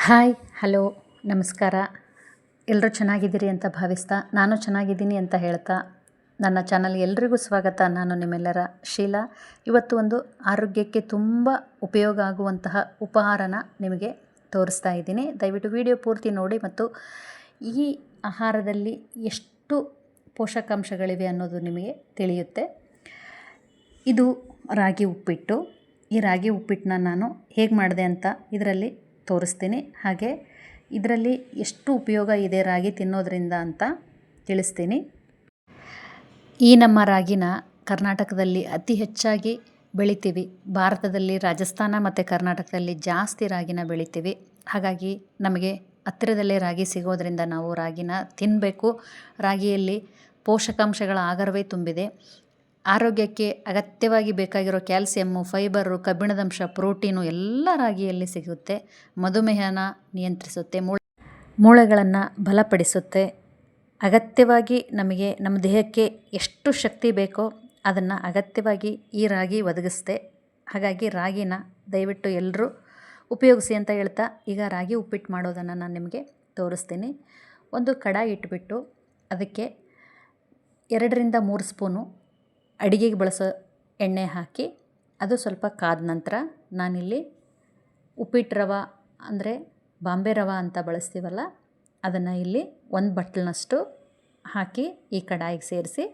Hi hello ನಮಸ್ಕಾರ. ಎಲ್ಲರೂ ಚೆನ್ನಾಗಿದ್ದೀರಿ ಅಂತ ಭಾವಿಸ್ತಾ ನಾನು ಚೆನ್ನಾಗಿದ್ದೀನಿ ಅಂತ ಹೇಳ್ತಾ ನನ್ನ ಚಾನಲ್ ಎಲ್ರಿಗೂ ಸ್ವಾಗತ. ನಾನು ನಿಮ್ಮೆಲ್ಲರ ಶೀಲಾ. ಇವತ್ತು ಒಂದು ಆರೋಗ್ಯಕ್ಕೆ ತುಂಬ ಉಪಯೋಗ ಆಗುವಂತಹ ಉಪಹಾರನ ನಿಮಗೆ ತೋರಿಸ್ತಾ ಇದ್ದೀನಿ. ದಯವಿಟ್ಟು ವಿಡಿಯೋ ಪೂರ್ತಿ ನೋಡಿ ಮತ್ತು ಈ ಆಹಾರದಲ್ಲಿ ಎಷ್ಟು ಪೋಷಕಾಂಶಗಳಿವೆ ಅನ್ನೋದು ನಿಮಗೆ ತಿಳಿಯುತ್ತೆ. ಇದು ರಾಗಿ ಉಪ್ಪಿಟ್ಟು. ಈ ರಾಗಿ ಉಪ್ಪಿಟ್ಟನ್ನ ನಾನು ಹೇಗೆ ಮಾಡಿದೆ ಅಂತ ಇದರಲ್ಲಿ ತೋರಿಸ್ತೀನಿ. ಹಾಗೆ ಇದರಲ್ಲಿ ಎಷ್ಟು ಉಪಯೋಗ ಇದೆ ರಾಗಿ ತಿನ್ನೋದ್ರಿಂದ ಅಂತ ತಿಳಿಸ್ತೀನಿ. ಈ ನಮ್ಮ ರಾಗಿನ ಕರ್ನಾಟಕದಲ್ಲಿ ಅತಿ ಹೆಚ್ಚಾಗಿ ಬೆಳಿತೀವಿ. ಭಾರತದಲ್ಲಿ ರಾಜಸ್ಥಾನ ಮತ್ತು ಕರ್ನಾಟಕದಲ್ಲಿ ಜಾಸ್ತಿ ರಾಗಿನ ಬೆಳಿತೀವಿ. ಹಾಗಾಗಿ ನಮಗೆ ಹತ್ತಿರದಲ್ಲೇ ರಾಗಿ ಸಿಗೋದ್ರಿಂದ ನಾವು ರಾಗಿನ ತಿನ್ನಬೇಕು. ರಾಗಿಯಲ್ಲಿ ಪೋಷಕಾಂಶಗಳ ಆಗರವೇ ತುಂಬಿದೆ. ಆರೋಗ್ಯಕ್ಕೆ ಅಗತ್ಯವಾಗಿ ಬೇಕಾಗಿರೋ ಕ್ಯಾಲ್ಸಿಯಮ್ಮು, ಫೈಬರು, ಕಬ್ಬಿಣದಂಶ, ಪ್ರೋಟೀನು ಎಲ್ಲ ರಾಗಿಯಲ್ಲಿ ಸಿಗುತ್ತೆ. ಮಧುಮೇಹನ ನಿಯಂತ್ರಿಸುತ್ತೆ, ಮೂಳೆಗಳನ್ನು ಬಲಪಡಿಸುತ್ತೆ. ಅಗತ್ಯವಾಗಿ ನಮಗೆ ನಮ್ಮ ದೇಹಕ್ಕೆ ಎಷ್ಟು ಶಕ್ತಿ ಬೇಕೋ ಅದನ್ನು ಅಗತ್ಯವಾಗಿ ಈ ರಾಗಿ ಒದಗಿಸುತ್ತೆ. ಹಾಗಾಗಿ ರಾಗಿನ ದಯವಿಟ್ಟು ಎಲ್ಲರೂ ಉಪಯೋಗಿಸಿ ಅಂತ ಹೇಳ್ತಾ ಈಗ ರಾಗಿ ಉಪ್ಪಿಟ್ಟು ಮಾಡೋದನ್ನು ನಾನು ನಿಮಗೆ ತೋರಿಸ್ತೀನಿ. ಒಂದು ಕಡಾಯಿ ಇಟ್ಬಿಟ್ಟು ಅದಕ್ಕೆ 2-3 ಸ್ಪೂನು ಅಡುಗೆಗೆ ಬಳಸೋ ಎಣ್ಣೆ ಹಾಕಿ ಅದು ಸ್ವಲ್ಪ ಕಾದ ನಂತರ ನಾನಿಲ್ಲಿ ಉಪ್ಪಿಟ್ಟು ರವೆ ಅಂದರೆ ಬಾಂಬೆ ರವೆ ಅಂತ ಬಳಸ್ತೀವಲ್ಲ ಅದನ್ನು ಇಲ್ಲಿ 1 ಬಟ್ಲಿನಷ್ಟು ಹಾಕಿ ಈ ಕಡಾಯಿಗೆ ಸೇರಿಸಿ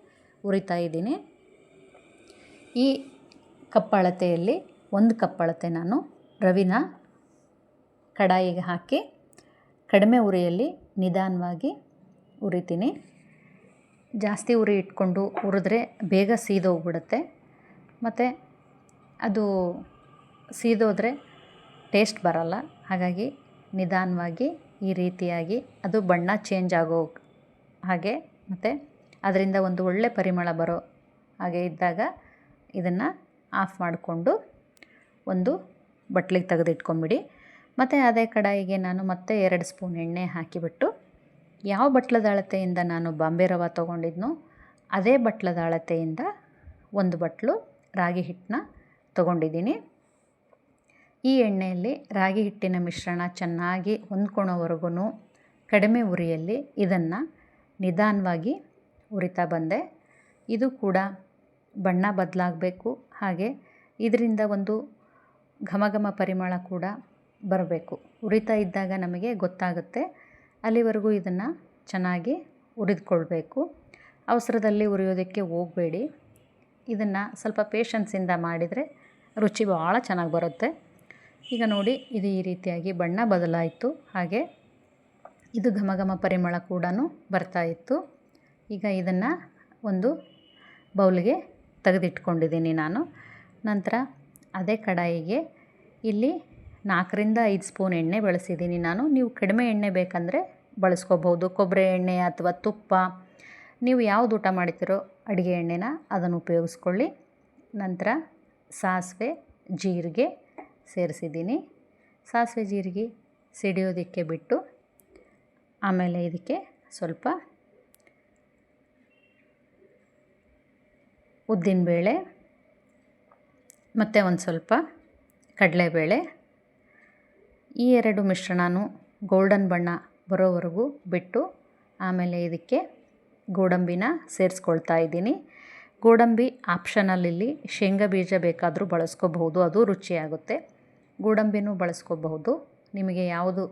ಹುರಿತಾ ಇದ್ದೀನಿ. ಈ ಕಪ್ ಅಳತೆಯಲ್ಲಿ 1 ಕಪ್ ಅಳತೆ ನಾನು ರವಿನ ಕಡಾಯಿಗೆ ಹಾಕಿ ಕಡಿಮೆ ಉರಿಯಲ್ಲಿ ನಿಧಾನವಾಗಿ ಹುರಿತೀನಿ. ಜಾಸ್ತಿ ಉರಿ ಇಟ್ಕೊಂಡು ಹುರಿದ್ರೆ ಬೇಗ ಸೀದೋಗ್ಬಿಡುತ್ತೆ ಮತ್ತು ಅದು ಸೀದೋದ್ರೆ ಟೇಸ್ಟ್ ಬರಲ್ಲ. ಹಾಗಾಗಿ ನಿಧಾನವಾಗಿ ಈ ರೀತಿಯಾಗಿ ಅದು ಬಣ್ಣ ಚೇಂಜ್ ಆಗೋ ಹಾಗೆ ಮತ್ತು ಅದರಿಂದ ಒಂದು ಒಳ್ಳೆ ಪರಿಮಳ ಬರೋ ಹಾಗೆ ಇದ್ದಾಗ ಇದನ್ನು ಆಫ್ ಮಾಡಿಕೊಂಡು ಒಂದು ಬಟ್ಲಿಗೆ ತೆಗೆದಿಟ್ಕೊಂಬಿಡಿ. ಮತ್ತು ಅದೇ ಕಡಾಯಿಗೆ ನಾನು ಮತ್ತೆ 2 ಸ್ಪೂನ್ ಎಣ್ಣೆ ಹಾಕಿಬಿಟ್ಟು ಯಾವ ಬಟ್ಲದ ಅಳತೆಯಿಂದ ನಾನು ಬಾಂಬೆ ರವೆ ತೊಗೊಂಡಿದ್ನೋ ಅದೇ ಬಟ್ಲದ ಅಳತೆಯಿಂದ 1 ಬಟ್ಲು ರಾಗಿ ಹಿಟ್ಟನ್ನ ತೊಗೊಂಡಿದ್ದೀನಿ. ಈ ಎಣ್ಣೆಯಲ್ಲಿ ರಾಗಿ ಹಿಟ್ಟಿನ ಮಿಶ್ರಣ ಚೆನ್ನಾಗಿ ಹೊಂದ್ಕೊಳ್ಳೋವರೆಗೂ ಕಡಿಮೆ ಉರಿಯಲ್ಲಿ ಇದನ್ನು ನಿಧಾನವಾಗಿ ಹುರಿತಾ ಬಂದೆ. ಇದು ಕೂಡ ಬಣ್ಣ ಬದಲಾಗಬೇಕು. ಹಾಗೆ ಇದರಿಂದ ಒಂದು ಘಮ ಪರಿಮಳ ಕೂಡ ಬರಬೇಕು. ಹುರಿತಾ ಇದ್ದಾಗ ನಮಗೆ ಗೊತ್ತಾಗುತ್ತೆ. ಅಲ್ಲಿವರೆಗೂ ಇದನ್ನು ಚೆನ್ನಾಗಿ ಹುರಿದುಕೊಳ್ಬೇಕು. ಅವಸರದಲ್ಲಿ ಹುರಿಯೋದಕ್ಕೆ ಹೋಗಬೇಡಿ. ಇದನ್ನು ಸ್ವಲ್ಪ ಪೇಷನ್ಸಿಂದ ಮಾಡಿದರೆ ರುಚಿ ಭಾಳ ಚೆನ್ನಾಗಿ ಬರುತ್ತೆ. ಈಗ ನೋಡಿ ಇದು ಈ ರೀತಿಯಾಗಿ ಬಣ್ಣ ಬದಲಾಯಿತು. ಹಾಗೆ ಇದು ಘಮ ಪರಿಮಳ ಕೂಡ ಬರ್ತಾಯಿತ್ತು. ಈಗ ಇದನ್ನು ಒಂದು ಬೌಲ್ಗೆ ತೆಗೆದಿಟ್ಕೊಂಡಿದ್ದೀನಿ ನಾನು. ನಂತರ ಅದೇ ಕಡಾಯಿಗೆ ಇಲ್ಲಿ 4-5 ಸ್ಪೂನ್ ಎಣ್ಣೆ ಬಳಸಿದ್ದೀನಿ ನಾನು. ನೀವು ಕಡಿಮೆ ಎಣ್ಣೆ ಬೇಕಂದರೆ ಬಳಸ್ಕೋಬಹುದು. ಕೊಬ್ಬರಿ ಎಣ್ಣೆ ಅಥವಾ ತುಪ್ಪ ನೀವು ಯಾವುದು ಊಟ ಮಾಡ್ತೀರೋ ಅಡುಗೆ ಎಣ್ಣೆನ ಅದನ್ನು ಉಪಯೋಗಿಸ್ಕೊಳ್ಳಿ. ನಂತರ ಸಾಸಿವೆ ಜೀರಿಗೆ ಸೇರಿಸಿದ್ದೀನಿ. ಸಾಸಿವೆ ಜೀರಿಗೆ ಸಿಡಿಯೋದಕ್ಕೆ ಬಿಟ್ಟು ಆಮೇಲೆ ಇದಕ್ಕೆ ಸ್ವಲ್ಪ ಉದ್ದಿನಬೇಳೆ ಮತ್ತು ಒಂದು ಸ್ವಲ್ಪ ಕಡಲೆಬೇಳೆ ಈ 2 ಮಿಶ್ರಣನೂ ಗೋಲ್ಡನ್ ಬಣ್ಣ ಬರೋವರೆಗೂ ಬಿಟ್ಟು ಆಮೇಲೆ ಇದಕ್ಕೆ ಗೋಡಂಬಿನ ಸೇರಿಸ್ಕೊಳ್ತಾ ಇದ್ದೀನಿ. ಗೋಡಂಬಿ ಆಪ್ಷನಲ್. ಇಲ್ಲಿ ಶೇಂಗಾ ಬೀಜ ಬೇಕಾದರೂ ಬಳಸ್ಕೋಬಹುದು, ಅದು ರುಚಿಯಾಗುತ್ತೆ. ಗೋಡಂಬಿನೂ ಬಳಸ್ಕೋಬಹುದು. ನಿಮಗೆ ಯಾವುದು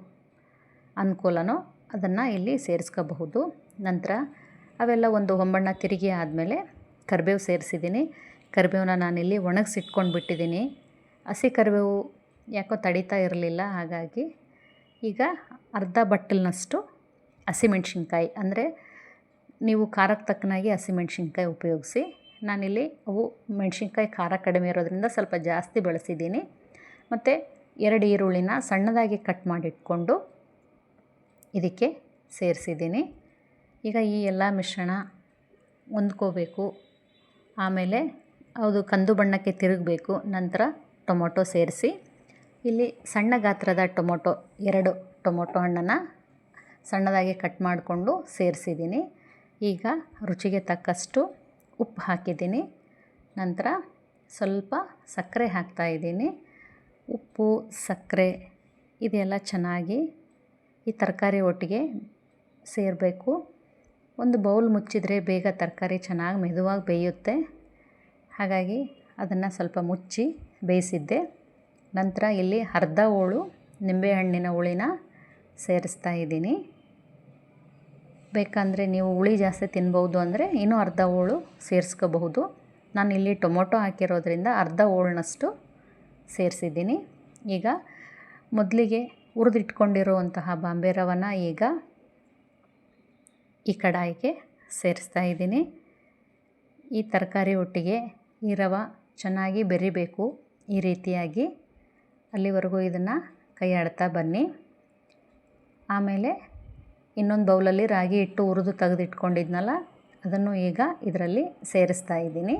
ಅನುಕೂಲನೋ ಅದನ್ನು ಇಲ್ಲಿ ಸೇರಿಸ್ಕೋಬಹುದು. ನಂತರ ಅವೆಲ್ಲ ಒಂದು ಹೊಂಬಣ್ಣ ತಿರುಗಿ ಆದಮೇಲೆ ಕರಿಬೇವು ಸೇರಿಸಿದ್ದೀನಿ. ಕರಿಬೇವನ್ನ ನಾನಿಲ್ಲಿ ಒಣಗಿಸಿಟ್ಕೊಂಡು ಬಿಟ್ಟಿದ್ದೀನಿ. ಹಸಿ ಕರಿಬೇವು ಯಾಕೋ ತಡೀತಾ ಇರಲಿಲ್ಲ. ಹಾಗಾಗಿ ಈಗ ಅರ್ಧ ಬಟ್ಟಲಿನಷ್ಟು ಹಸಿಮೆಣ್ಸಿನ್ಕಾಯಿ, ಅಂದರೆ ನೀವು ಖಾರಕ್ಕೆ ತಕ್ಕನಾಗಿ ಹಸಿಮೆಣ್ಸಿನ್ಕಾಯಿ ಉಪಯೋಗಿಸಿ. ನಾನಿಲ್ಲಿ ಅವು ಮೆಣಸಿನ್ಕಾಯಿ ಖಾರ ಕಡಿಮೆ ಇರೋದ್ರಿಂದ ಸ್ವಲ್ಪ ಜಾಸ್ತಿ ಬಳಸಿದ್ದೀನಿ. ಮತ್ತು 2 ಈರುಳ್ಳಿನ ಸಣ್ಣದಾಗಿ ಕಟ್ ಮಾಡಿಟ್ಕೊಂಡು ಇದಕ್ಕೆ ಸೇರಿಸಿದ್ದೀನಿ. ಈಗ ಈ ಎಲ್ಲ ಮಿಶ್ರಣ ಹೊಂದ್ಕೋಬೇಕು. ಆಮೇಲೆ ಅದು ಕಂದು ಬಣ್ಣಕ್ಕೆ ತಿರುಗಬೇಕು. ನಂತರ ಟೊಮೊಟೊ ಸೇರಿಸಿ ಇಲ್ಲಿ ಸಣ್ಣ ಗಾತ್ರದ ಟೊಮೊಟೊ 2 ಟೊಮೊಟೊ ಹಣ್ಣನ್ನು ಸಣ್ಣದಾಗಿ ಕಟ್ ಮಾಡಿಕೊಂಡು ಸೇರಿಸಿದ್ದೀನಿ. ಈಗ ರುಚಿಗೆ ತಕ್ಕಷ್ಟು ಉಪ್ಪು ಹಾಕಿದ್ದೀನಿ. ನಂತರ ಸ್ವಲ್ಪ ಸಕ್ಕರೆ ಹಾಕ್ತಾಯಿದ್ದೀನಿ. ಉಪ್ಪು, ಸಕ್ಕರೆ ಇದೆಲ್ಲ ಚೆನ್ನಾಗಿ ಈ ತರಕಾರಿ ಒಟ್ಟಿಗೆ ಸೇರಬೇಕು. ಒಂದು ಬೌಲ್ ಮುಚ್ಚಿದರೆ ಬೇಗ ತರಕಾರಿ ಚೆನ್ನಾಗಿ ಮೆದುವಾಗಿ ಬೇಯುತ್ತೆ. ಹಾಗಾಗಿ ಅದನ್ನು ಸ್ವಲ್ಪ ಮುಚ್ಚಿ ಬೇಯಿಸಿದ್ದೆ. ನಂತರ ಇಲ್ಲಿ ಅರ್ಧ ಹೋಳು ನಿಂಬೆಹಣ್ಣಿನ ಹುಳಿನ ಸೇರಿಸ್ತಾ ಇದ್ದೀನಿ. ಬೇಕಂದರೆ ನೀವು ಹುಳಿ ಜಾಸ್ತಿ ತಿನ್ಬೋದು ಅಂದರೆ ಇನ್ನೂ ಅರ್ಧ ಹೋಳು ಸೇರಿಸ್ಕೋಬಹುದು. ನಾನಿಲ್ಲಿ ಟೊಮೊಟೊ ಹಾಕಿರೋದ್ರಿಂದ ಅರ್ಧ ಹೋಳನಷ್ಟು ಸೇರಿಸಿದ್ದೀನಿ. ಈಗ ಮೊದಲಿಗೆ ಹುರಿದಿಟ್ಕೊಂಡಿರುವಂತಹ ಬಾಂಬೆ ರವನ ಈಗ ಈ ಕಡಾಯಿಗೆ ಸೇರಿಸ್ತಾ ಇದ್ದೀನಿ. ಈ ತರಕಾರಿ ಒಟ್ಟಿಗೆ ಈ ರವೆ ಚೆನ್ನಾಗಿ ಬೆರಿಬೇಕು. ಈ ರೀತಿಯಾಗಿ ಅಲ್ಲಿವರೆಗೂ ಇದನ್ನು ಕೈ ಆಡ್ತಾ ಬನ್ನಿ. ಆಮೇಲೆ ಇನ್ನೊಂದು ಬೌಲಲ್ಲಿ ರಾಗಿ ಹಿಟ್ಟು ಹುರಿದು ತೆಗೆದಿಟ್ಕೊಂಡಿದ್ನಲ್ಲ ಅದನ್ನು ಈಗ ಇದರಲ್ಲಿ ಸೇರಿಸ್ತಾ ಇದ್ದೀನಿ.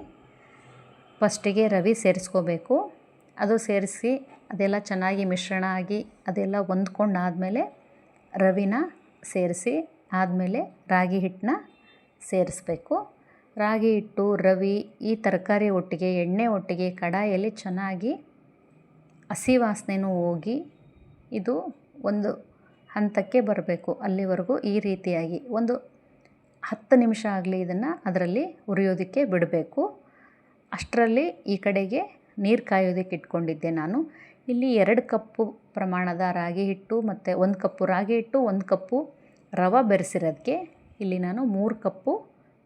ಫಸ್ಟಿಗೆ ರವೆ ಸೇರಿಸ್ಕೋಬೇಕು. ಅದು ಸೇರಿಸಿ ಅದೆಲ್ಲ ಚೆನ್ನಾಗಿ ಮಿಶ್ರಣ ಆಗಿ ಅದೆಲ್ಲ ಹೊಂದ್ಕೊಂಡಾದಮೇಲೆ ರವೆನ ಸೇರಿಸಿ ಆದಮೇಲೆ ರಾಗಿ ಹಿಟ್ಟನ್ನ ಸೇರಿಸ್ಬೇಕು. ರಾಗಿ ಹಿಟ್ಟು, ರವೆ, ಈ ತರಕಾರಿ ಒಟ್ಟಿಗೆ ಎಣ್ಣೆ ಒಟ್ಟಿಗೆ ಕಡಾಯಲ್ಲಿ ಚೆನ್ನಾಗಿ ಹಸಿ ವಾಸನೆನೂ ಹೋಗಿ ಇದು ಒಂದು ಹಂತಕ್ಕೆ ಬರಬೇಕು. ಅಲ್ಲಿವರೆಗೂ ಈ ರೀತಿಯಾಗಿ ಒಂದು 10 ನಿಮಿಷ ಆಗಲಿ ಇದನ್ನು ಅದರಲ್ಲಿ ಹುರಿಯೋದಕ್ಕೆ ಬಿಡಬೇಕು. ಅಷ್ಟರಲ್ಲಿ ಈ ಕಡೆಗೆ ನೀರು ಕಾಯೋದಕ್ಕೆ ಇಟ್ಕೊಂಡಿದ್ದೆ ನಾನು. ಇಲ್ಲಿ 2 ಕಪ್ಪು ಪ್ರಮಾಣದ ರಾಗಿ ಹಿಟ್ಟು ಮತ್ತು 1 ಕಪ್ಪು ರಾಗಿ ಹಿಟ್ಟು, 1 ಕಪ್ಪು ರವೆ ಬೆರೆಸಿರೋದಕ್ಕೆ ಇಲ್ಲಿ ನಾನು 3 ಕಪ್ಪು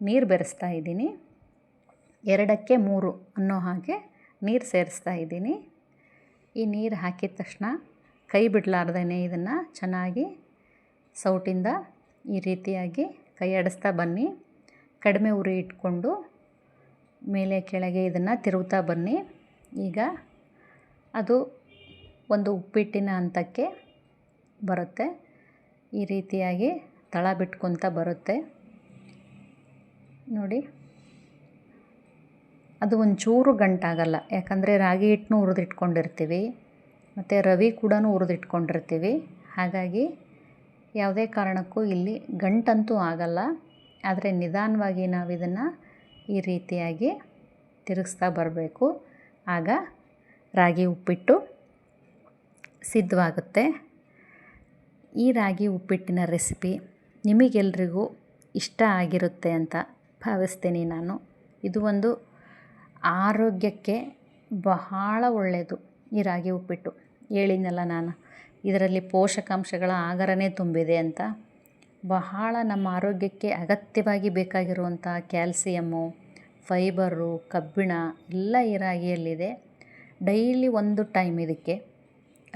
ನೀರು ಬೆರೆಸ್ತಾ ಇದ್ದೀನಿ. 2ಕ್ಕೆ 3 ಅನ್ನೋ ಹಾಗೆ ನೀರು ಸೇರಿಸ್ತಾ ಇದ್ದೀನಿ. ಈ ನೀರು ಹಾಕಿದ ತಕ್ಷಣ ಕೈ ಬಿಡಲಾರ್ದೇ ಇದನ್ನು ಚೆನ್ನಾಗಿ ಸೌಟಿಂದ ಈ ರೀತಿಯಾಗಿ ಕೈ ಆಡಿಸ್ತಾ ಬನ್ನಿ. ಕಡಿಮೆ ಉರಿ ಇಟ್ಕೊಂಡು ಮೇಲೆ ಕೆಳಗೆ ಇದನ್ನು ತಿರುಗ್ತಾ ಬನ್ನಿ. ಈಗ ಅದು ಒಂದು ಉಪ್ಪಿಟ್ಟಿನ ಹಂತಕ್ಕೆ ಬರುತ್ತೆ. ಈ ರೀತಿಯಾಗಿ ತಳ ಬಿಟ್ಕೊತ ಬರುತ್ತೆ ನೋಡಿ. ಅದು ಒಂಚೂರು ಗಂಟಾಗಲ್ಲ, ಯಾಕಂದರೆ ರಾಗಿ ಹಿಟ್ಟನ್ನು ಹುರಿದಿಟ್ಕೊಂಡಿರ್ತೀವಿ ಮತ್ತು ರವೆ ಕೂಡ ಹುರಿದಿಟ್ಕೊಂಡಿರ್ತೀವಿ. ಹಾಗಾಗಿ ಯಾವುದೇ ಕಾರಣಕ್ಕೂ ಇಲ್ಲಿ ಗಂಟಂತೂ ಆಗಲ್ಲ. ಆದರೆ ನಿಧಾನವಾಗಿ ನಾವು ಇದನ್ನು ಈ ರೀತಿಯಾಗಿ ತಿರುಗಿಸ್ತಾ ಬರಬೇಕು. ಆಗ ರಾಗಿ ಉಪ್ಪಿಟ್ಟು ಸಿದ್ಧವಾಗುತ್ತೆ. ಈ ರಾಗಿ ಉಪ್ಪಿಟ್ಟಿನ ರೆಸಿಪಿ ನಿಮಗೆಲ್ರಿಗೂ ಇಷ್ಟ ಆಗಿರುತ್ತೆ ಅಂತ ಭಾವಿಸ್ತೀನಿ ನಾನು. ಇದು ಒಂದು ಆರೋಗ್ಯಕ್ಕೆ ಬಹಳ ಒಳ್ಳೆಯದು ಈ ರಾಗಿ ಉಪ್ಪಿಟ್ಟು. ಹೇಳಿದ್ನಲ್ಲ ನಾನು, ಇದರಲ್ಲಿ ಪೋಷಕಾಂಶಗಳ ಆಗರನೇ ತುಂಬಿದೆ ಅಂತ. ಬಹಳ ನಮ್ಮ ಆರೋಗ್ಯಕ್ಕೆ ಅಗತ್ಯವಾಗಿ ಬೇಕಾಗಿರುವಂಥ ಕ್ಯಾಲ್ಸಿಯಮ್ಮು, ಫೈಬರು, ಕಬ್ಬಿಣ ಎಲ್ಲ ಈ ರಾಗಿಯಲ್ಲಿದೆ. ಡೈಲಿ ಒಂದು ಟೈಮ್ ಇದಕ್ಕೆ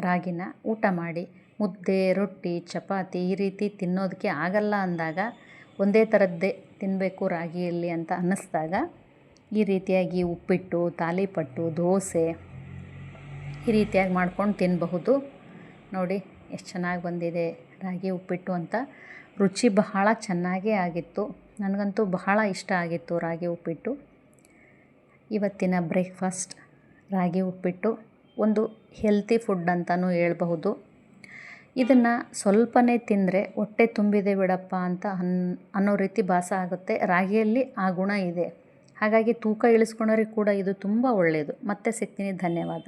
ರಾಗಿನ ಊಟ ಮಾಡಿ. ಮುದ್ದೆ, ರೊಟ್ಟಿ, ಚಪಾತಿ ಈ ರೀತಿ ತಿನ್ನೋದಕ್ಕೆ ಆಗಲ್ಲ ಅಂದಾಗ, ಒಂದೇ ಥರದ್ದೇ ತಿನ್ನಬೇಕು ರಾಗಿಯಲ್ಲಿ ಅಂತ ಅನ್ನಿಸ್ದಾಗ ಈ ರೀತಿಯಾಗಿ ಉಪ್ಪಿಟ್ಟು, ತಾಲಿಪಟ್ಟು, ದೋಸೆ ಈ ರೀತಿಯಾಗಿ ಮಾಡ್ಕೊಂಡು ತಿನ್ನಬಹುದು. ನೋಡಿ ಎಷ್ಟು ಚೆನ್ನಾಗಿ ಬಂದಿದೆ ರಾಗಿ ಉಪ್ಪಿಟ್ಟು ಅಂತ. ರುಚಿ ಬಹಳ ಚೆನ್ನಾಗೇ ಆಗಿತ್ತು. ನನಗಂತೂ ಬಹಳ ಇಷ್ಟ ಆಗಿತ್ತು ರಾಗಿ ಉಪ್ಪಿಟ್ಟು. ಇವತ್ತಿನ ಬ್ರೇಕ್ಫಾಸ್ಟ್ ರಾಗಿ ಉಪ್ಪಿಟ್ಟು ಒಂದು ಹೆಲ್ತಿ ಫುಡ್ ಅಂತಲೂ ಹೇಳ್ಬಹುದು. ಇದನ್ನು ಸ್ವಲ್ಪನೇ ತಿಂದರೆ ಹೊಟ್ಟೆ ತುಂಬಿದೆ ಬಿಡಪ್ಪ ಅಂತ ಅನ್ನೋ ರೀತಿ ಭಾಸ ಆಗುತ್ತೆ. ರಾಗಿಯಲ್ಲಿ ಆ ಗುಣ ಇದೆ. ಹಾಗಾಗಿ ತೂಕ ಇಳಿಸ್ಕೊಳ್ಳೋರಿಗೆ ಕೂಡ ಇದು ತುಂಬ ಒಳ್ಳೆಯದು. ಮತ್ತೆ ಸಿಗ್ತೀನಿ. ಧನ್ಯವಾದ.